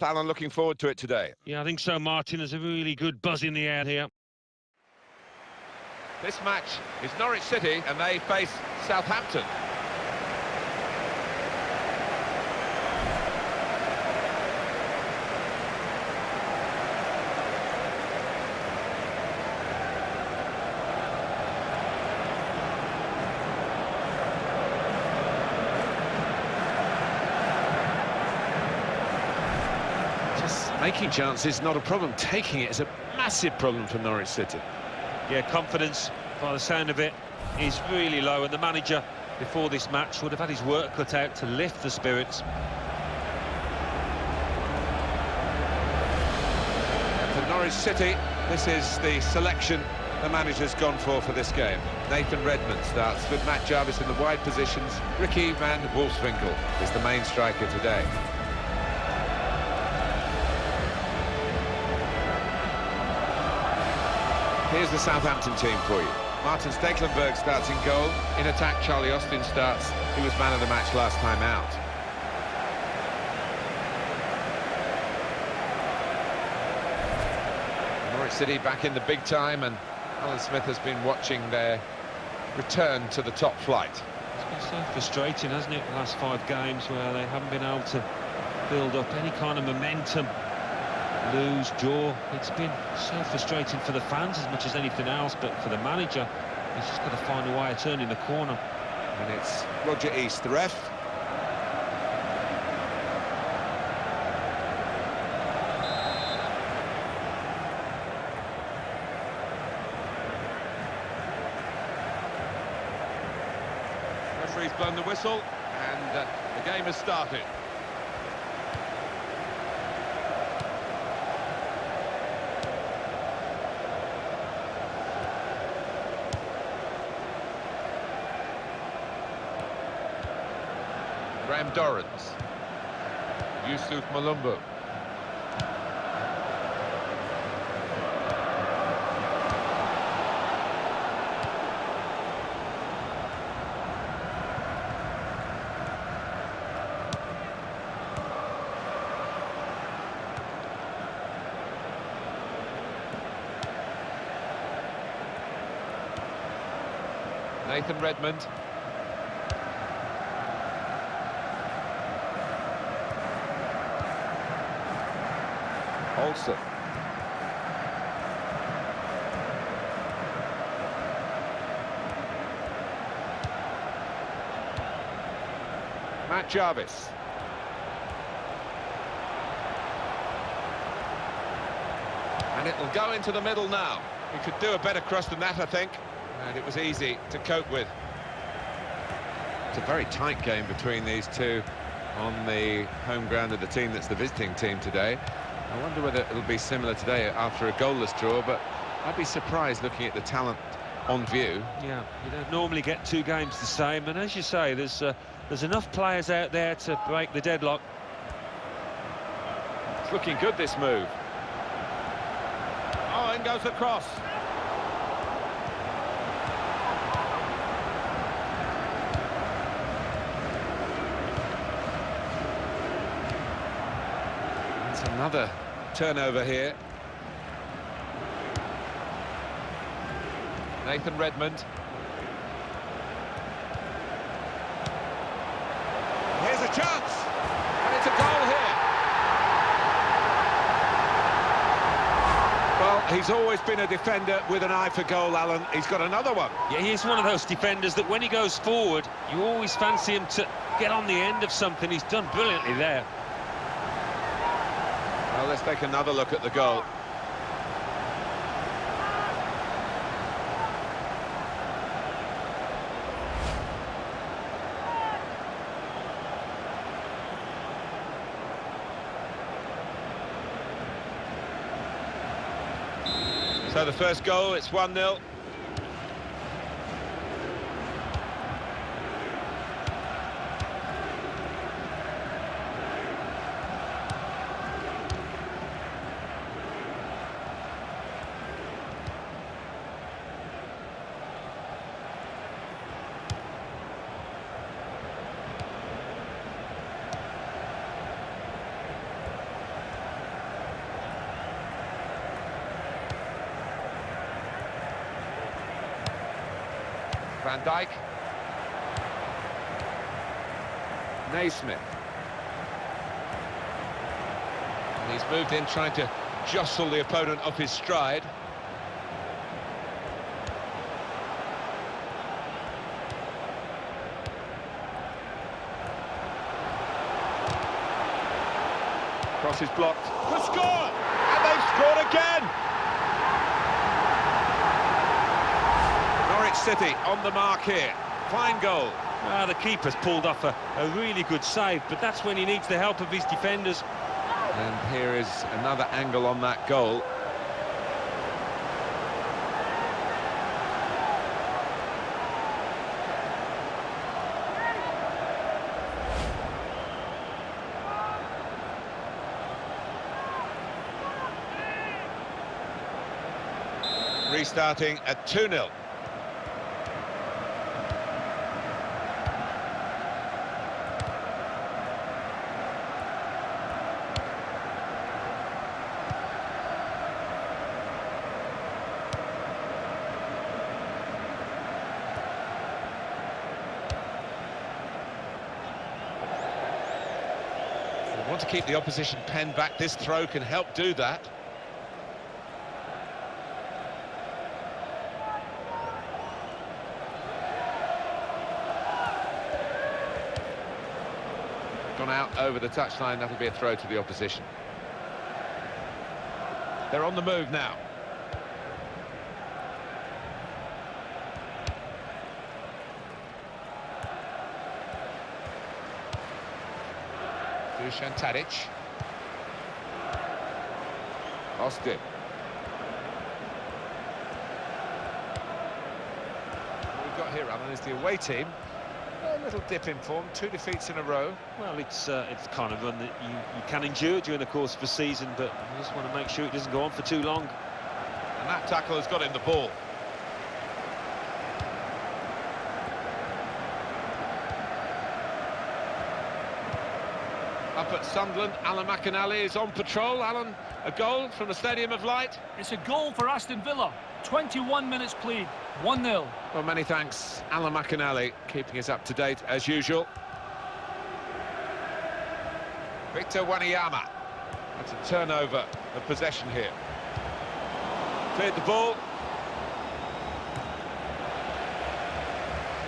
Alan, looking forward to it today. Yeah, I think so, Martin. There's a really good buzz in the air here. This match is Norwich City and they face Southampton. Making chances, not a problem. Taking it is a massive problem for Norwich City. Yeah, confidence, by the sound of it, is really low, and the manager, before this match, would have had his work cut out to lift the spirits. For Norwich City, this is the selection the manager's gone for this game. Nathan Redmond starts with Matt Jarvis in the wide positions. Ricky van Wolfswinkel is the main striker today. Here's the Southampton team for you. Martin Stekelenburg starts in goal. In attack, Charlie Austin starts. He was man of the match last time out. Norwich City back in the big time, and Alan Smith has been watching their return to the top flight. It's been so frustrating, hasn't it, the last 5 games where they haven't been able to build up any kind of momentum. Lose, draw. It's been so frustrating for the fans as much as anything else, but for the manager, he's just got to find a way of turning the corner. And it's Roger East, the ref. Referee's blown the whistle, and the game has started. Graham Dorrans, Yusuf Malumbu. Nathan Redmond. Olsen. Matt Jarvis. And it'll go into the middle now. We could do a better cross than that, I think. And it was easy to cope with. It's a very tight game between these two on the home ground of the team that's the visiting team today. I wonder whether it'll be similar today after a goalless draw, but I'd be surprised looking at the talent on view. Yeah, you don't normally get 2 games the same, and as you say, there's enough players out there to break the deadlock. It's looking good, this move. Oh, in goes the cross. Another turnover here. Nathan Redmond. Here's a chance, and it's a goal here. Well, he's always been a defender with an eye for goal, Alan. He's got another one. Yeah, he's one of those defenders that when he goes forward, you always fancy him to get on the end of something. He's done brilliantly there. Well, let's take another look at the goal. So the first goal, it's 1-0. Van Dijk. Naismith. And he's moved in trying to jostle the opponent off his stride. Cross is blocked. To score! And they've scored again! Norwich City on the mark here. Fine goal. The keeper's pulled off a really good save, but that's when he needs the help of his defenders. And here is another angle on that goal. Restarting at 2-0. We want to keep the opposition pen back. This throw can help do that. Gone out over the touchline. That'll be a throw to the opposition. They're on the move now. Dusan Tadic. Austin. What we've got here, Alan, is the away team. A little dip in form, 2 defeats in a row. Well, it's kind of one that you can endure during the course of a season, but you just want to make sure it doesn't go on for too long. And that tackle has got him the ball. Up at Sunderland, Alan McInally is on patrol. Alan, a goal from the Stadium of Light. It's a goal for Aston Villa. 21 minutes played, 1-0. Well, many thanks, Alan McInally, keeping us up to date as usual. Victor Wanyama. That's a turnover of possession here. Cleared the ball.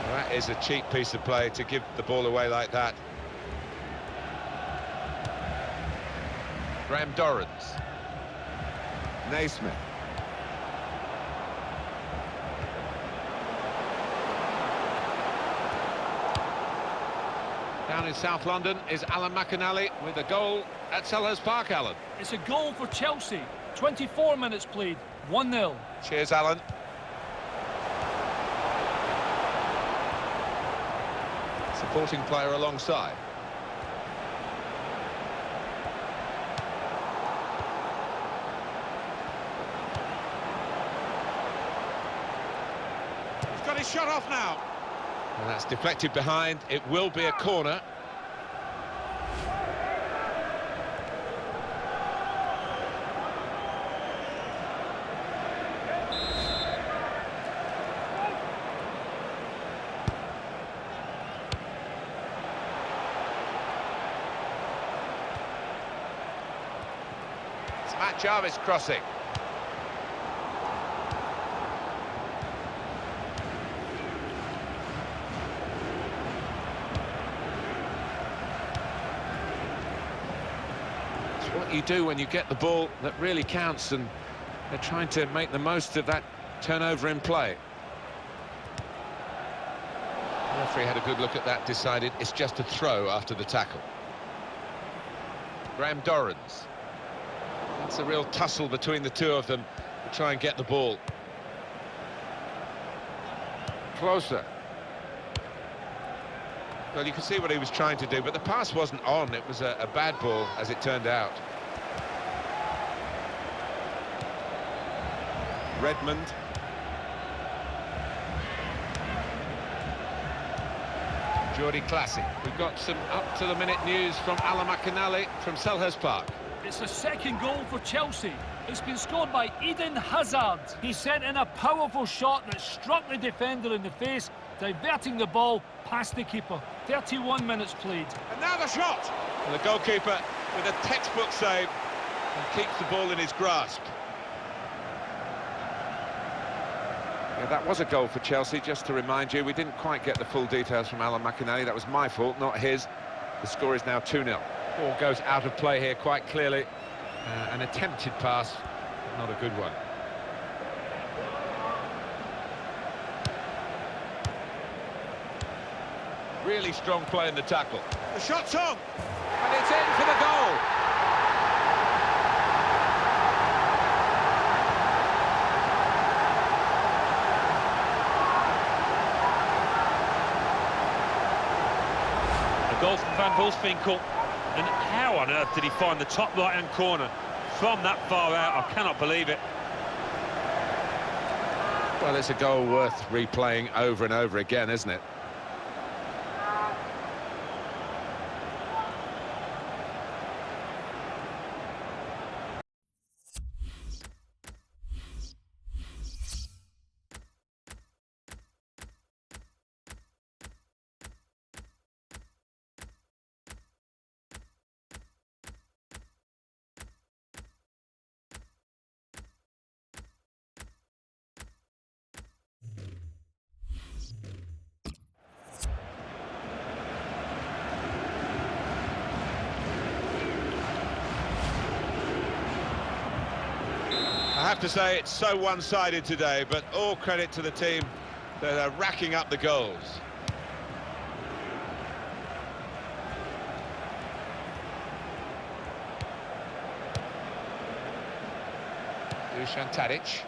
Well, that is a cheap piece of play to give the ball away like that. Graham Dorrans. Naismith. Down in South London is Alan McInally with a goal at Selhurst Park, Alan. It's a goal for Chelsea. 24 minutes played, 1-0. Cheers, Alan. Supporting player alongside. He's got his shot off now. And that's deflected behind. It will be a corner. It's Matt Jarvis crossing. What you do when you get the ball that really counts, and they're trying to make the most of that turnover in play. The referee had a good look at that, decided it's just a throw after the tackle. Graham Dorrans. That's a real tussle between the two of them to try and get the ball. Closer. Well, you can see what he was trying to do, but the pass wasn't on. It was a bad ball, as it turned out. Redmond. Geordie Classic. We've got some up-to-the-minute news from Alan McInally from Selhurst Park. It's a second goal for Chelsea. It's been scored by Eden Hazard. He sent in a powerful shot that struck the defender in the face diverting the ball past the keeper. 31 minutes played. And now the shot! And the goalkeeper with a textbook save and keeps the ball in his grasp. Yeah, that was a goal for Chelsea, just to remind you. We didn't quite get the full details from Alan McInally. That was my fault, not his. The score is now 2-0. Ball goes out of play here quite clearly. An attempted pass, not a good one. Really strong play in the tackle. The shot's on! And it's in for the goal! A goal from Van Volswinkel. And how on earth did he find the top right-hand corner from that far out? I cannot believe it. Well, it's a goal worth replaying over and over again, isn't it? I have to say it's so one-sided today, but all credit to the team that are racking up the goals. Dusan Tadic.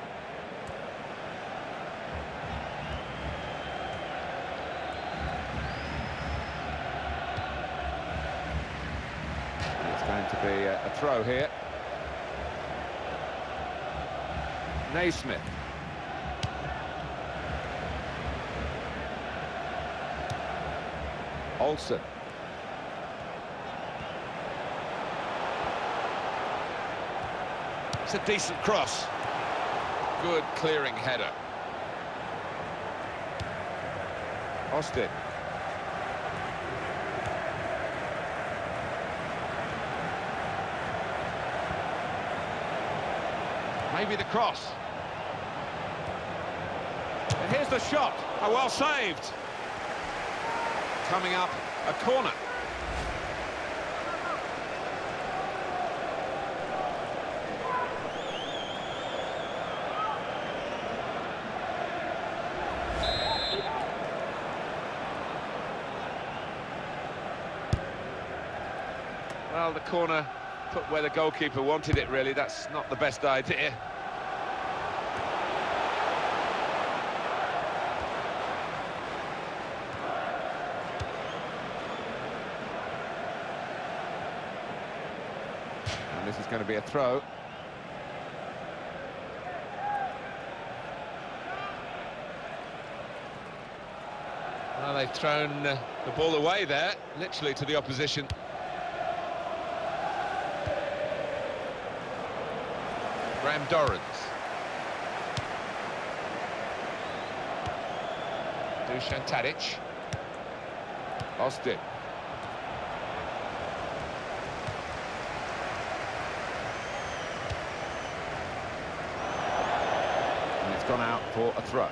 It's going to be a throw here. Naismith. Olsen. It's a decent cross. Good clearing header. Austin. Maybe the cross. And here's the shot. Oh, well saved. Coming up, a corner. Well, the corner put where the goalkeeper wanted it, really. That's not the best idea. And this is going to be a throw. Well, they've thrown the ball away there, literally to the opposition. Graham Dorrans. Dusan Tadic. Austin. And it's gone out for a throw.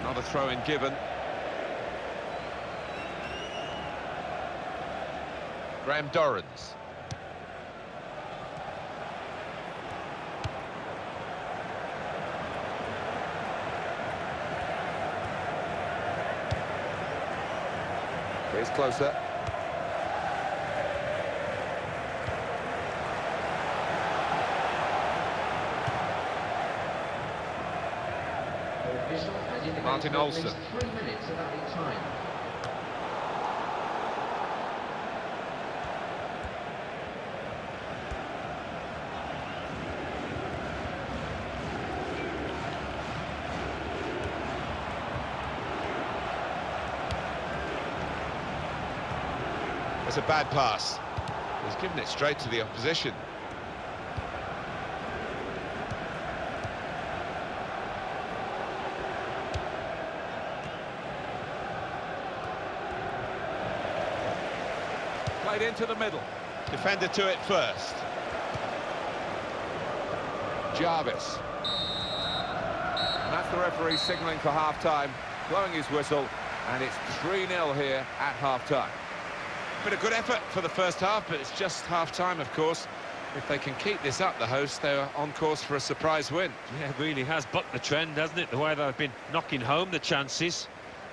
Another throw-in given. Graham Dorrans. Here's closer. Martin Olsen. 3 minutes of added time. It's a bad pass. He's given it straight to the opposition. Played into the middle. Defender to it first. Jarvis. And that's the referee signalling for half-time, blowing his whistle, and it's 3-0 here at half-time. Bit of good effort for the first half, but it's just half-time, of course. If they can keep this up, the hosts, they're on course for a surprise win. Yeah, it really has bucked the trend, hasn't it? The way they've been knocking home the chances.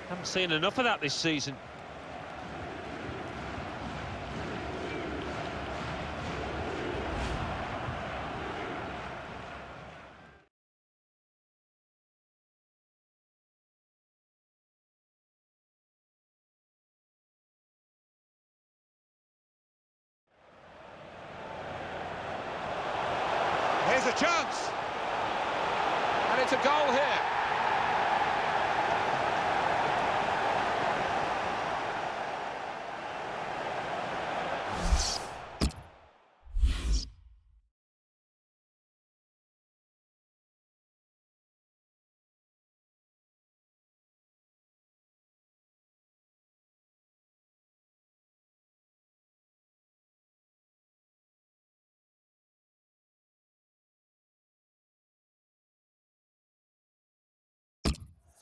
Haven't seen enough of that this season. Here's a chance. And it's a goal here.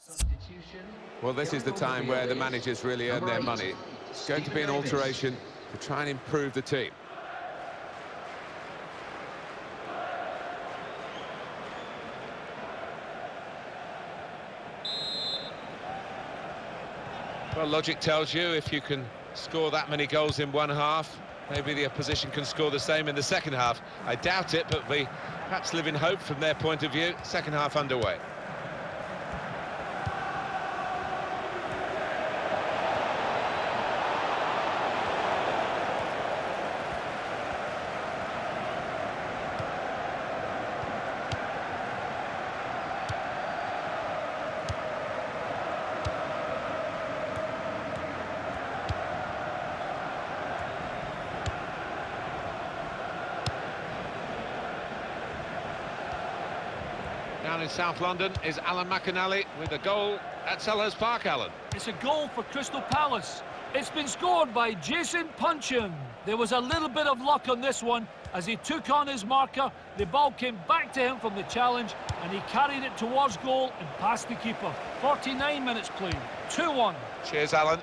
Substitution. Well, this is the time where the managers really earn their money. It's going to be an alteration to try and improve the team. Well, logic tells you if you can score that many goals in one half, maybe the opposition can score the same in the second half. I doubt it, but we perhaps live in hope from their point of view. Second half underway. Down in South London is Alan McInally with a goal at Selhurst Park, Alan. It's a goal for Crystal Palace. It's been scored by Jason Puncheon. There was a little bit of luck on this one. As he took on his marker, the ball came back to him from the challenge and he carried it towards goal and past the keeper. 49 minutes played, 2-1. Cheers, Alan.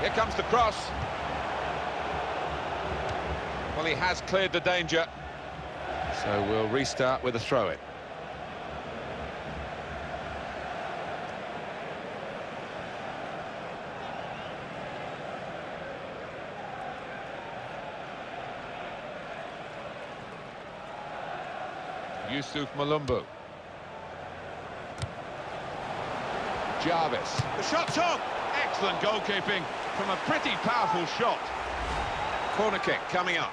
Here comes the cross. Well, he has cleared the danger. So we'll restart with a throw-in. Yusuf Malumbu. Jarvis. The shot's on! Excellent goalkeeping from a pretty powerful shot. Corner kick coming up.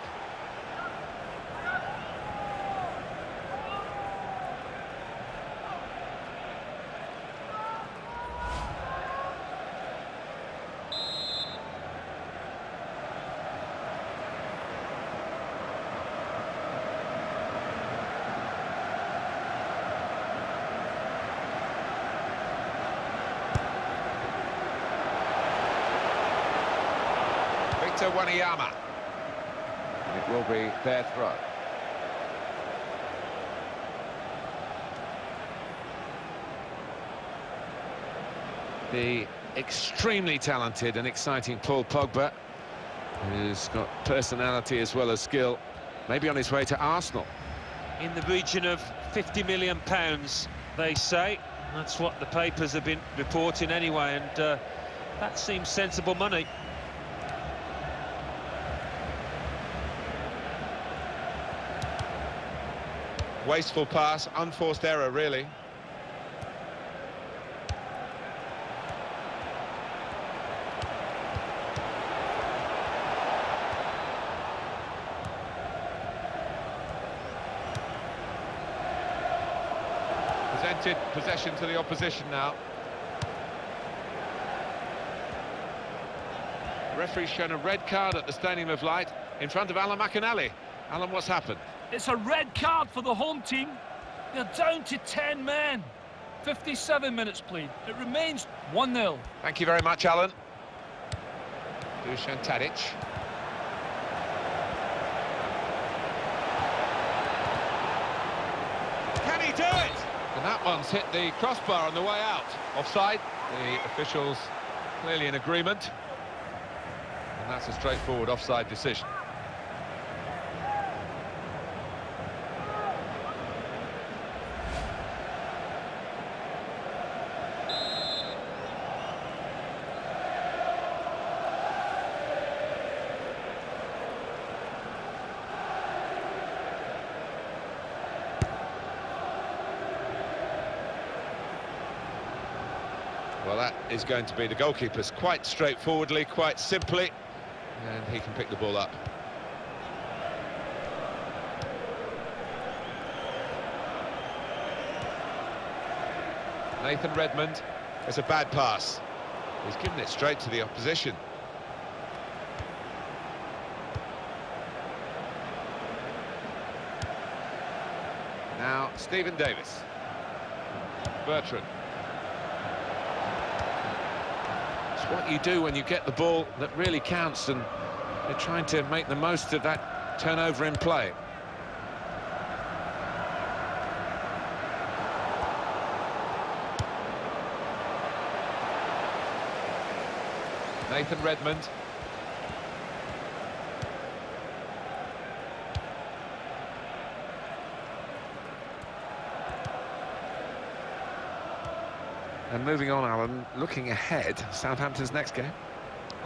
Wanyama. And it will be their throw. The extremely talented and exciting Paul Pogba, who's got personality as well as skill, maybe on his way to Arsenal. In the region of £50 million, they say. That's what the papers have been reporting anyway, and that seems sensible money. Wasteful pass, unforced error, really. cemented possession to the opposition now. The referee's shown a red card at the Stadium of Light in front of Alan McInally. Alan, what's happened? It's a red card for the home team. They're down to 10 men. 57 minutes played. It remains 1-0. Thank you very much, Alan. Dusan Tadic. Can he do it? And that one's hit the crossbar on the way out. Offside. The officials clearly in agreement. And that's a straightforward offside decision. Well, that is going to be the goalkeeper's quite straightforwardly, quite simply, and he can pick the ball up. Nathan Redmond. It's a bad pass. He's given it straight to the opposition. Now, Stephen Davis. Bertrand. What you do when you get the ball that really counts, and they're trying to make the most of that turnover in play. Nathan Redmond. And moving on, Alan, looking ahead, Southampton's next game.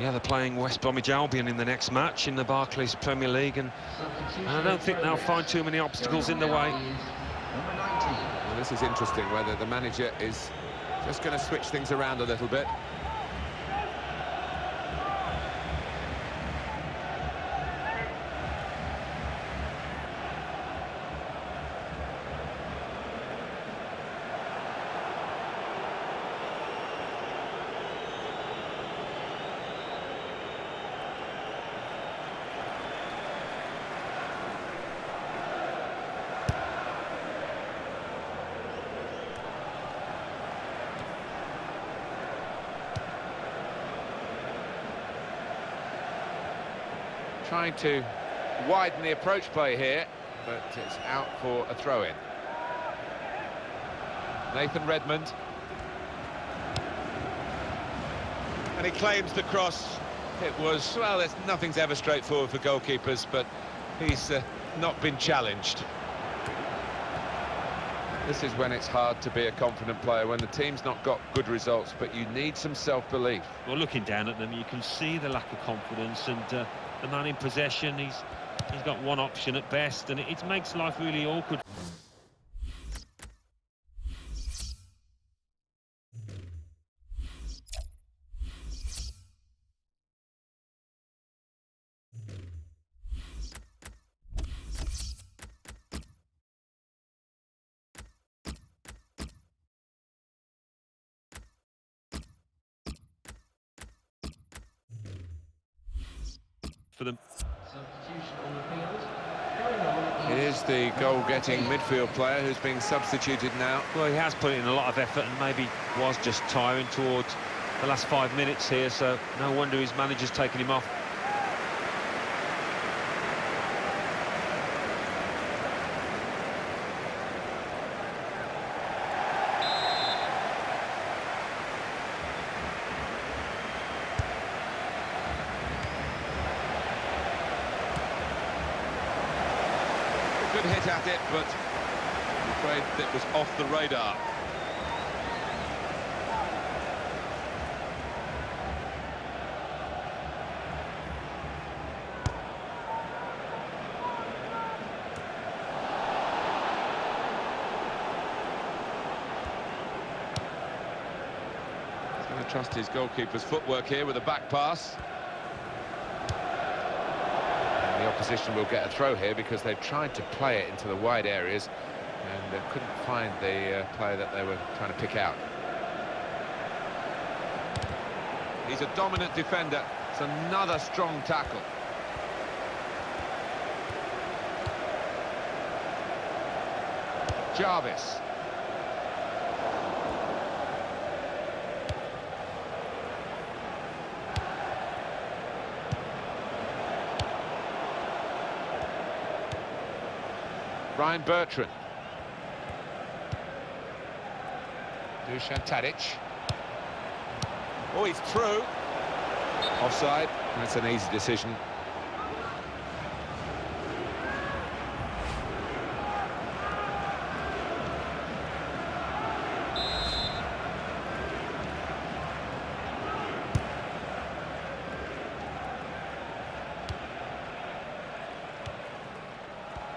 Yeah, they're playing West Bromwich Albion in the next match in the Barclays Premier League, and I don't think they'll find too many obstacles in the way. Well, this is interesting, whether the manager is just going to switch things around a little bit. Trying to widen the approach play here, but it's out for a throw-in. Nathan Redmond. And he claims the cross. It was, well, nothing's ever straightforward for goalkeepers, but he's not been challenged. This is when it's hard to be a confident player, when the team's not got good results, but you need some self-belief. Well, looking down at them, you can see the lack of confidence, and the man in possession, he's got one option at best, and it makes life really awkward. For them. It is the goal-getting midfield player who's being substituted now. Well, he has put in a lot of effort and maybe was just tiring towards the last 5 minutes here, so no wonder his manager's taken him off. Good hit at it, but I'm afraid it was off the radar. He's going to trust his goalkeeper's footwork here with a back pass. The opposition will get a throw here because they've tried to play it into the wide areas, and couldn't find the player that they were trying to pick out. He's a dominant defender. It's another strong tackle. Jarvis. Ryan Bertrand. Dusan Tadic. Oh, he's through. Offside. That's an easy decision.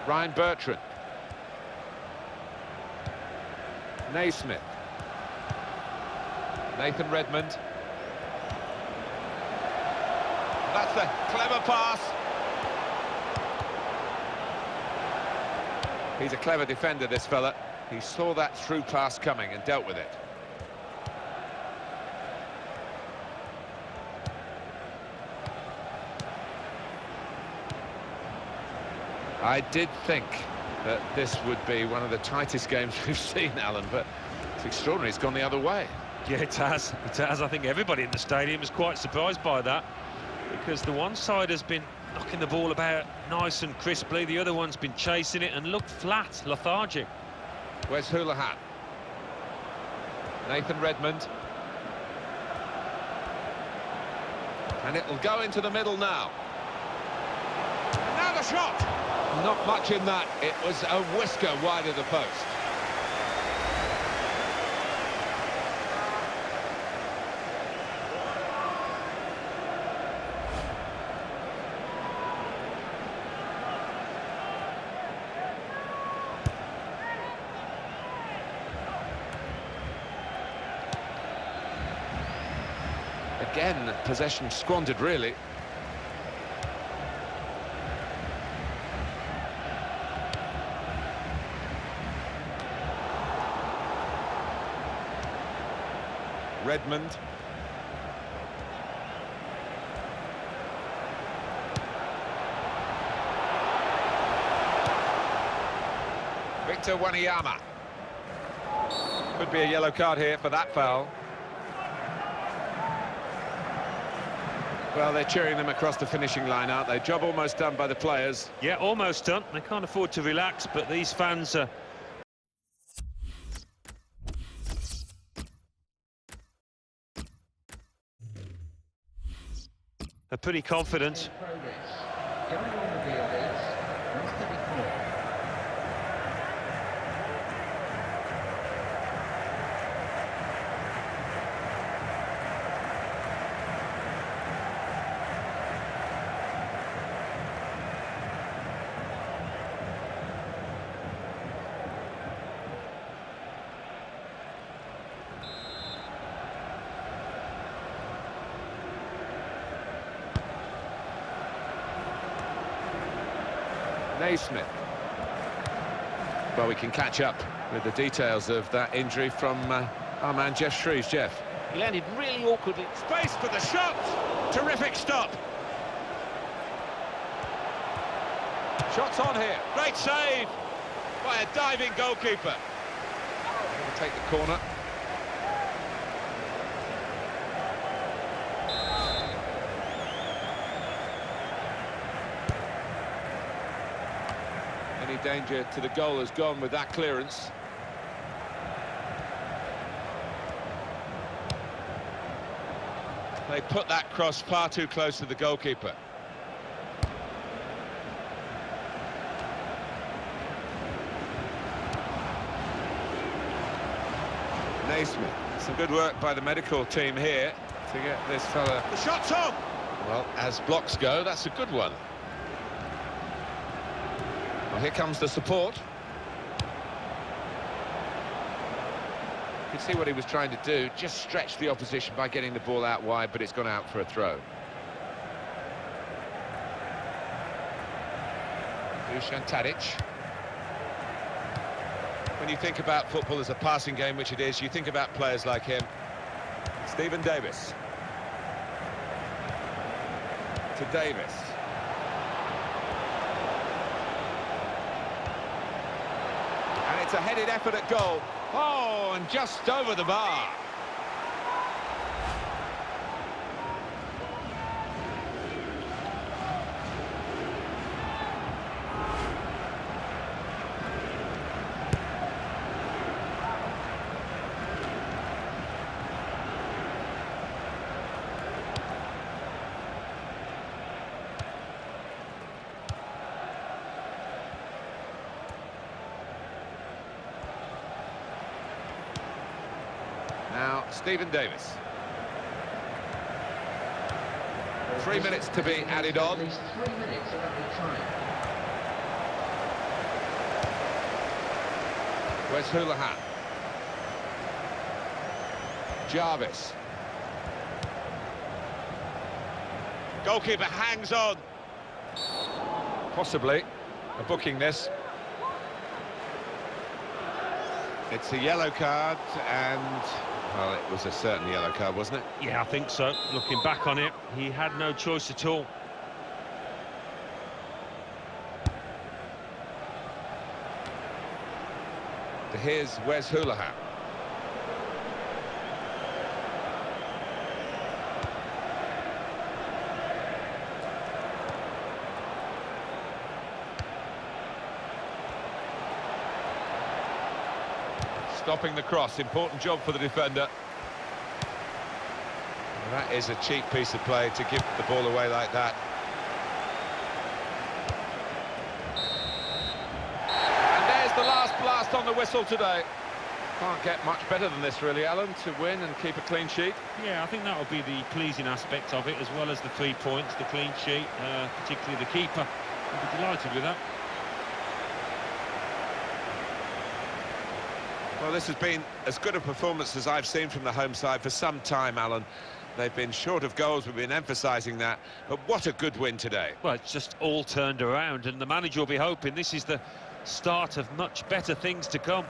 Ryan Bertrand. Naismith. Nathan Redmond. That's a clever pass. He's a clever defender, this fella. He saw that through pass coming and dealt with it. I did think that this would be one of the tightest games we've seen, Alan, but it's extraordinary. It's gone the other way. Yeah, it has. It has. I think everybody in the stadium is quite surprised by that, because the one side has been knocking the ball about nice and crisply, the other one's been chasing it and looked flat, lethargic. Where's Houlihan? Nathan Redmond. And it'll go into the middle now. And now the shot! Not much in that. It was a whisker wide of the post. Again, possession squandered, really. Redmond. Victor Wanyama. Could be a yellow card here for that foul. Well, they're cheering them across the finishing line, aren't they? Job almost done by the players. Yeah, almost done. They can't afford to relax, but these fans are pretty confident. Naismith. Well, we can catch up with the details of that injury from our man Jeff Shreves. Jeff. He landed really awkwardly. Space for the shot. Terrific stop. Shots on here. Great save by a diving goalkeeper. He'll take the corner. Any danger to the goal has gone with that clearance. They put that cross far too close to the goalkeeper. Naismith. Some good work by the medical team here to get this fella. The shot's on! Well, as blocks go, that's a good one. Well, here comes the support. You can see what he was trying to do, just stretch the opposition by getting the ball out wide, but it's gone out for a throw. Dusan Tadic. when you think about football as a passing game, which it is, you think about players like him. Stephen Davis. To Davis. And it's a headed effort at goal. Oh, and just over the bar. Now, Stephen Davis. 3 minutes to be added on. At least 3 minutes of added time. Where's Houlihan? Jarvis. Goalkeeper hangs on. Possibly a booking this. It's a yellow card and... well, it was a certain yellow card, wasn't it? Yeah, I think so. Looking back on it, he had no choice at all. Here's Wes Houlihan. Stopping the cross, important job for the defender. That is a cheap piece of play to give the ball away like that. And there's the last blast on the whistle today. Can't get much better than this really, Alan, to win and keep a clean sheet. Yeah, I think that will be the pleasing aspect of it, as well as the 3 points, the clean sheet, particularly the keeper. I'll be delighted with that. Well, this has been as good a performance as I've seen from the home side for some time, Alan. They've been short of goals, we've been emphasising that, but what a good win today. Well, it's just all turned around, and the manager will be hoping this is the start of much better things to come.